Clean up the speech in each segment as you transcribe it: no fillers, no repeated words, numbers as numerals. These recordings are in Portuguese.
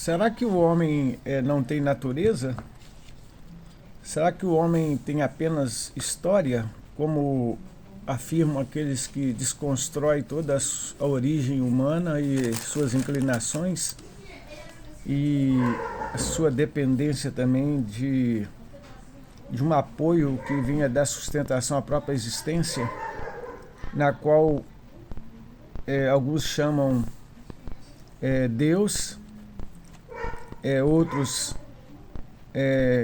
Será que o homem não tem natureza? Será que o homem tem apenas história, como afirmam aqueles que desconstroem toda a origem humana e suas inclinações e a sua dependência também de um apoio que vinha da sustentação à própria existência, na qual alguns chamam Deus, outros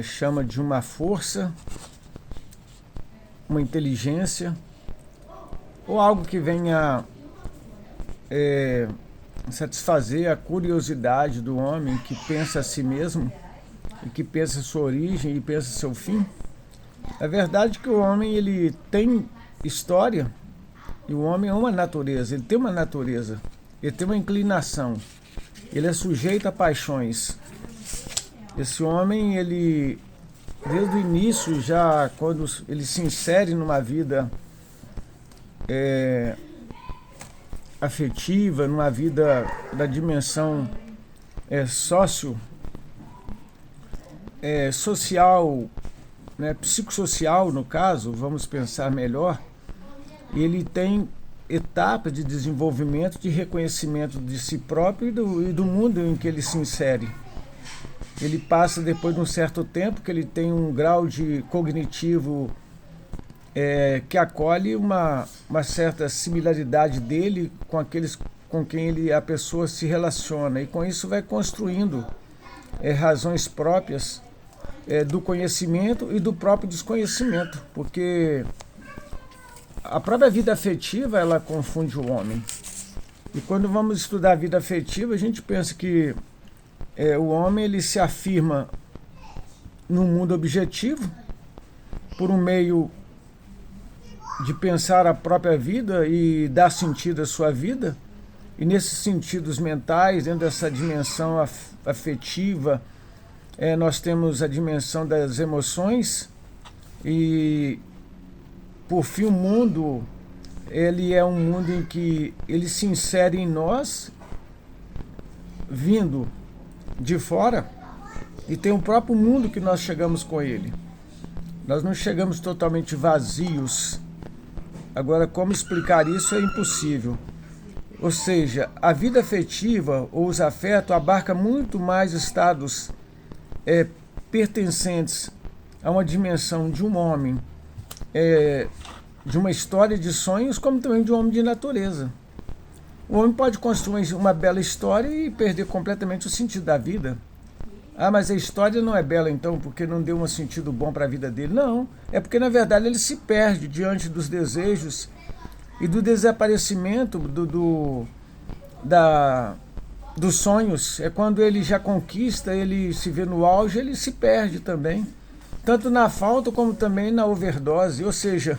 chamam de uma força, uma inteligência, ou algo que venha satisfazer a curiosidade do homem que pensa a si mesmo e que pensa a sua origem e pensa seu fim. É verdade que o homem ele tem história e o homem é uma natureza, ele tem uma natureza, ele tem uma inclinação, ele é sujeito a paixões. Esse homem, ele desde o início, já quando ele se insere numa vida afetiva, numa vida da dimensão social, né, psicossocial no caso, vamos pensar melhor, ele tem etapas de desenvolvimento, de reconhecimento de si próprio e do mundo em que ele se insere. Ele passa, depois de um certo tempo, que ele tem um grau de cognitivo que acolhe uma certa similaridade dele com aqueles com quem a pessoa se relaciona. E com isso vai construindo razões próprias do conhecimento e do próprio desconhecimento. Porque a própria vida afetiva, ela confunde o homem. E quando vamos estudar a vida afetiva, a gente pensa que o homem ele se afirma num mundo objetivo por um meio de pensar a própria vida e dar sentido à sua vida, e nesses sentidos mentais, dentro dessa dimensão afetiva, nós temos a dimensão das emoções e, por fim, o mundo ele é um mundo em que ele se insere em nós, vindo de fora, e tem o próprio mundo que nós chegamos com ele. Nós não chegamos totalmente vazios. Agora, como explicar isso é impossível. Ou seja, a vida afetiva ou os afetos abarca muito mais estados pertencentes a uma dimensão de um homem, de uma história de sonhos, como também de um homem de natureza. O homem pode construir uma bela história e perder completamente o sentido da vida. Ah, mas a história não é bela então porque não deu um sentido bom para a vida dele. Não, é porque na verdade ele se perde diante dos desejos e do desaparecimento dos sonhos. É quando ele já conquista, ele se vê no auge, ele se perde também. Tanto na falta como também na overdose. Ou seja,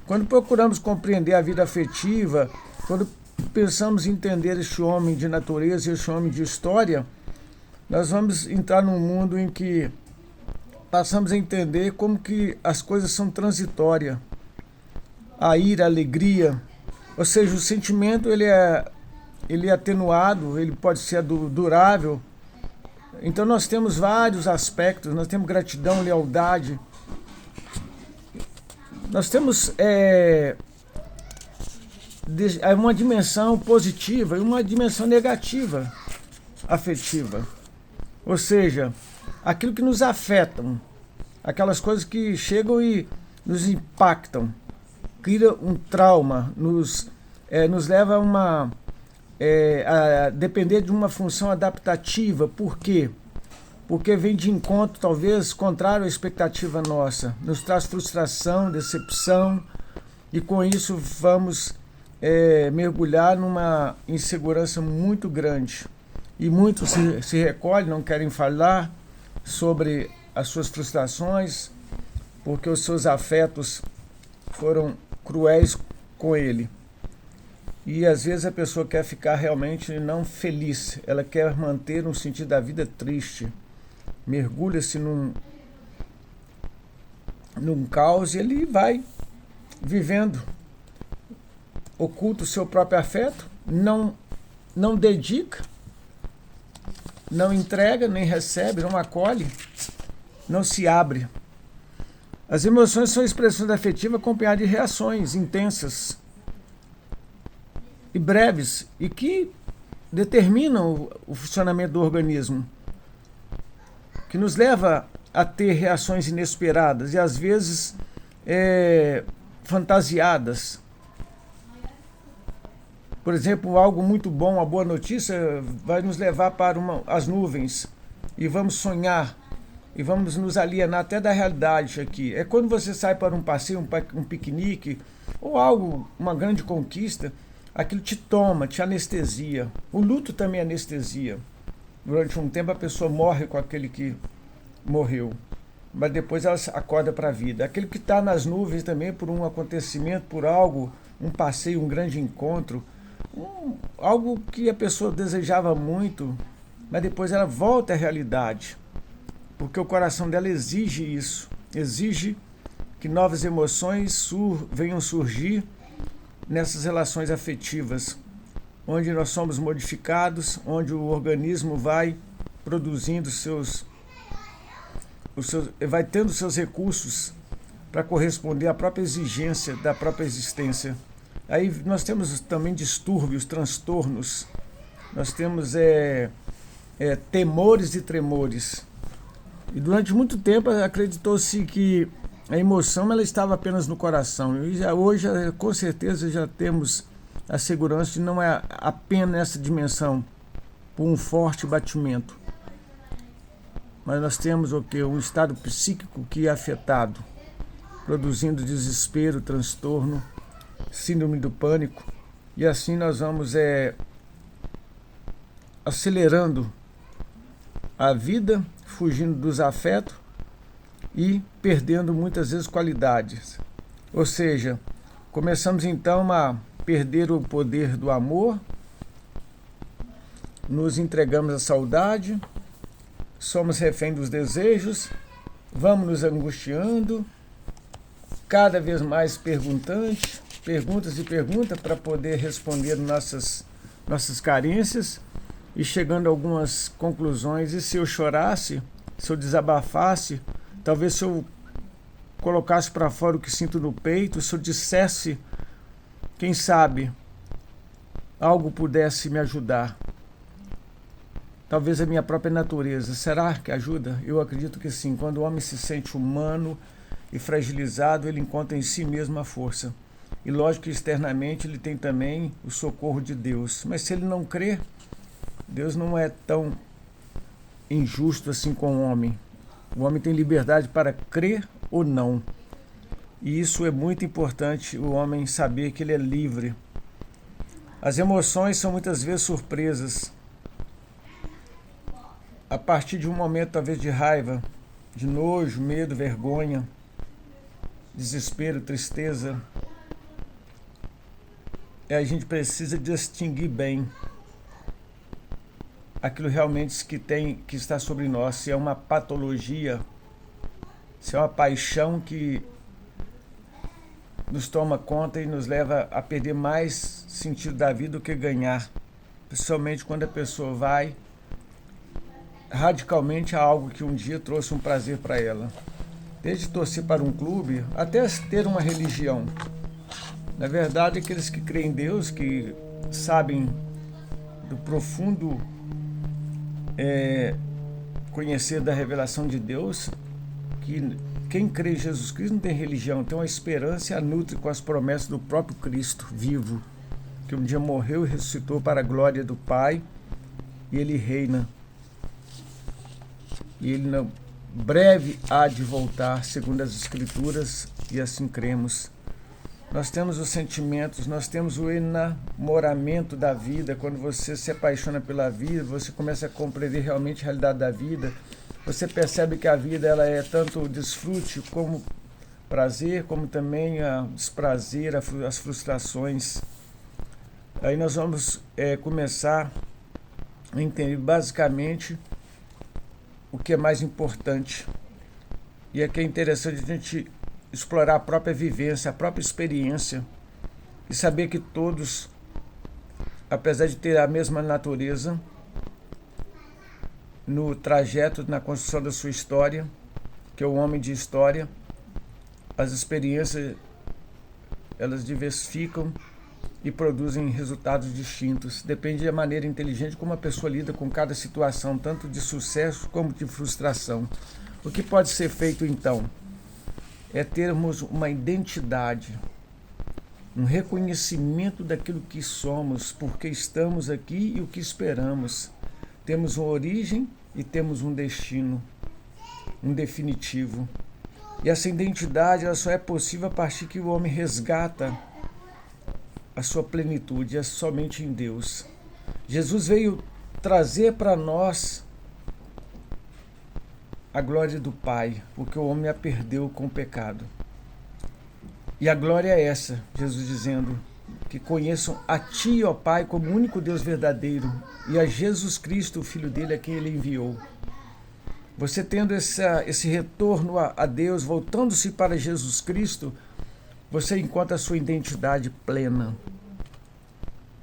quando procuramos compreender a vida afetiva, quando pensamos em entender este homem de natureza e este homem de história, nós vamos entrar num mundo em que passamos a entender como que as coisas são transitórias. A ira, a alegria, ou seja, o sentimento ele é atenuado, ele pode ser durável. Então nós temos vários aspectos, nós temos gratidão, lealdade, nós temos uma dimensão positiva e uma dimensão negativa, afetiva. Ou seja, aquilo que nos afetam, aquelas coisas que chegam e nos impactam, cria um trauma, nos leva a depender de uma função adaptativa. Por quê? Porque vem de encontro, talvez, contrário à expectativa nossa. Nos traz frustração, decepção, e com isso vamos mergulhar numa insegurança muito grande. E muitos se recolhem, não querem falar sobre as suas frustrações, porque os seus afetos foram cruéis com ele. E às vezes a pessoa quer ficar realmente não feliz, ela quer manter um sentido da vida triste. Mergulha-se num caos e ele vai vivendo, oculta o seu próprio afeto, não dedica não entrega, nem recebe, não acolhe, não se abre. As emoções são expressões afetivas acompanhadas de reações intensas e breves e que determinam o funcionamento do organismo, que nos leva a ter reações inesperadas e às vezes fantasiadas. Por exemplo, algo muito bom, uma boa notícia vai nos levar para as nuvens e vamos sonhar e vamos nos alienar até da realidade aqui. É quando você sai para um passeio, um piquenique ou algo, uma grande conquista, aquilo te toma, te anestesia. O luto também anestesia. Durante um tempo a pessoa morre com aquele que morreu, mas depois ela acorda para a vida. Aquele que está nas nuvens também por um acontecimento, por algo, um passeio, um grande encontro, algo que a pessoa desejava muito, mas depois ela volta à realidade, porque o coração dela exige isso, exige que novas emoções venham surgir nessas relações afetivas, onde nós somos modificados, onde o organismo vai produzindo vai tendo seus recursos para corresponder à própria exigência da própria existência. Aí nós temos também distúrbios, transtornos, nós temos temores e tremores. E durante muito tempo acreditou-se que a emoção ela estava apenas no coração. E hoje, com certeza, já temos a segurança de não é apenas essa dimensão por um forte batimento. Mas nós temos um estado psíquico que é afetado, produzindo desespero, transtorno, síndrome do pânico, e assim nós vamos acelerando a vida, fugindo dos afetos e perdendo muitas vezes qualidades. Ou seja, começamos então a perder o poder do amor, nos entregamos à saudade, somos refém dos desejos, vamos nos angustiando, cada vez mais perguntas e perguntas para poder responder nossas carências e chegando a algumas conclusões. E se eu chorasse, se eu desabafasse, talvez se eu colocasse para fora o que sinto no peito, se eu dissesse, quem sabe, algo pudesse me ajudar. Talvez a minha própria natureza. Será que ajuda? Eu acredito que sim. Quando o homem se sente humano e fragilizado, ele encontra em si mesmo a força. E lógico que externamente ele tem também o socorro de Deus. Mas se ele não crê, Deus não é tão injusto assim com o homem. O homem tem liberdade para crer ou não. E isso é muito importante, o homem saber que ele é livre. As emoções são muitas vezes surpresas. A partir de um momento talvez de raiva, de nojo, medo, vergonha, desespero, tristeza, a gente precisa distinguir bem aquilo realmente que está sobre nós, se é uma patologia, se é uma paixão que nos toma conta e nos leva a perder mais sentido da vida do que ganhar, principalmente quando a pessoa vai radicalmente a algo que um dia trouxe um prazer para ela. Desde torcer para um clube até ter uma religião. Na verdade, aqueles que creem em Deus, que sabem do profundo conhecer da revelação de Deus, que quem crê em Jesus Cristo não tem religião, tem uma esperança e a nutre com as promessas do próprio Cristo vivo, que um dia morreu e ressuscitou para a glória do Pai, e ele reina. E ele não breve há de voltar, segundo as Escrituras, e assim cremos. Nós temos os sentimentos, nós temos o enamoramento da vida. Quando você se apaixona pela vida, você começa a compreender realmente a realidade da vida. Você percebe que a vida ela é tanto desfrute como prazer, como também desprazer, as frustrações. Aí nós vamos começar a entender basicamente o que é mais importante. E aqui é interessante a gente explorar a própria vivência, a própria experiência e saber que todos, apesar de ter a mesma natureza, no trajeto, na construção da sua história, que é o homem de história. As experiências, elas diversificam e produzem resultados distintos. Depende da maneira inteligente como a pessoa lida com cada situação, tanto de sucesso como de frustração. O que pode ser feito, então, é termos uma identidade, um reconhecimento daquilo que somos, porque estamos aqui e o que esperamos. Temos uma origem e temos um destino, um definitivo. E essa identidade ela só é possível a partir que o homem resgata a sua plenitude, é somente em Deus. Jesus veio trazer para nós a glória do Pai, porque o homem a perdeu com o pecado. E a glória é essa, Jesus dizendo, que conheçam a Ti, ó Pai, como o único Deus verdadeiro, e a Jesus Cristo, o Filho dele, a quem Ele enviou. Você tendo esse retorno a Deus, voltando-se para Jesus Cristo, você encontra a sua identidade plena.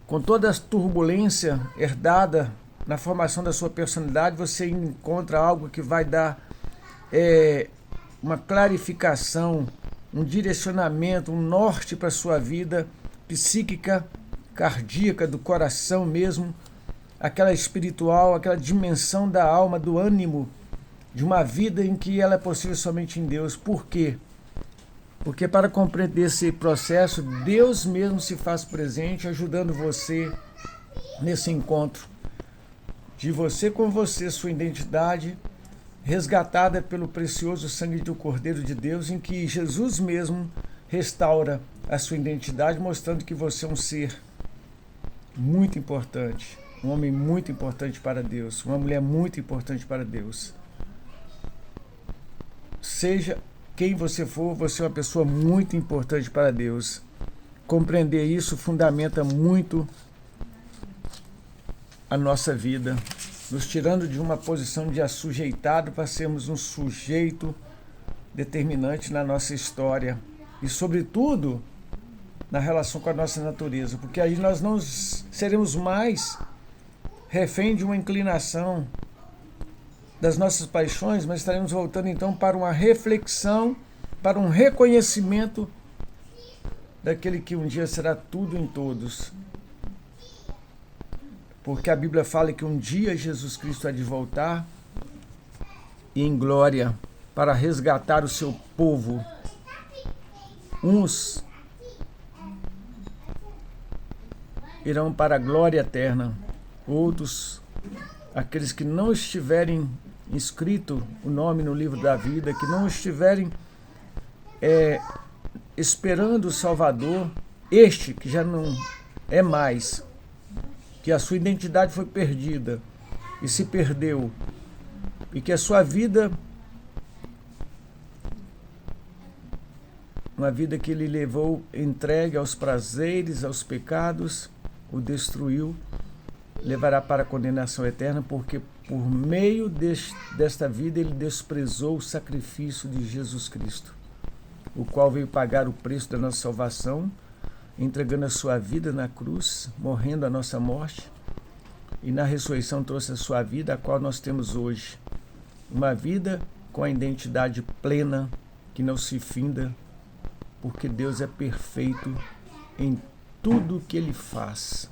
Com toda a turbulência herdada na formação da sua personalidade, você encontra algo que vai dar uma clarificação, um direcionamento, um norte para a sua vida psíquica, cardíaca, do coração mesmo, aquela espiritual, aquela dimensão da alma, do ânimo, de uma vida em que ela é possível somente em Deus. Por quê? Porque para compreender esse processo, Deus mesmo se faz presente, ajudando você nesse encontro de você com você, sua identidade resgatada pelo precioso sangue do Cordeiro de Deus, em que Jesus mesmo restaura a sua identidade, mostrando que você é um ser muito importante, um homem muito importante para Deus, uma mulher muito importante para Deus. Seja quem você for, você é uma pessoa muito importante para Deus. Compreender isso fundamenta muito a nossa vida, nos tirando de uma posição de assujeitado para sermos um sujeito determinante na nossa história e, sobretudo, na relação com a nossa natureza, porque aí nós não seremos mais refém de uma inclinação das nossas paixões, mas estaremos voltando então para uma reflexão, para um reconhecimento daquele que um dia será tudo em todos. Porque a Bíblia fala que um dia Jesus Cristo há de voltar e em glória para resgatar o seu povo. Uns irão para a glória eterna, outros, aqueles que não estiverem inscrito o nome no livro da vida, que não estiverem esperando o Salvador, este que já não é mais, que a sua identidade foi perdida e se perdeu, e que a sua vida, uma vida que ele levou entregue aos prazeres, aos pecados, o destruiu, levará para a condenação eterna, porque por meio desta vida ele desprezou o sacrifício de Jesus Cristo, o qual veio pagar o preço da nossa salvação, entregando a sua vida na cruz, morrendo a nossa morte, e na ressurreição trouxe a sua vida, a qual nós temos hoje. Uma vida com a identidade plena, que não se finda, porque Deus é perfeito em tudo que Ele faz.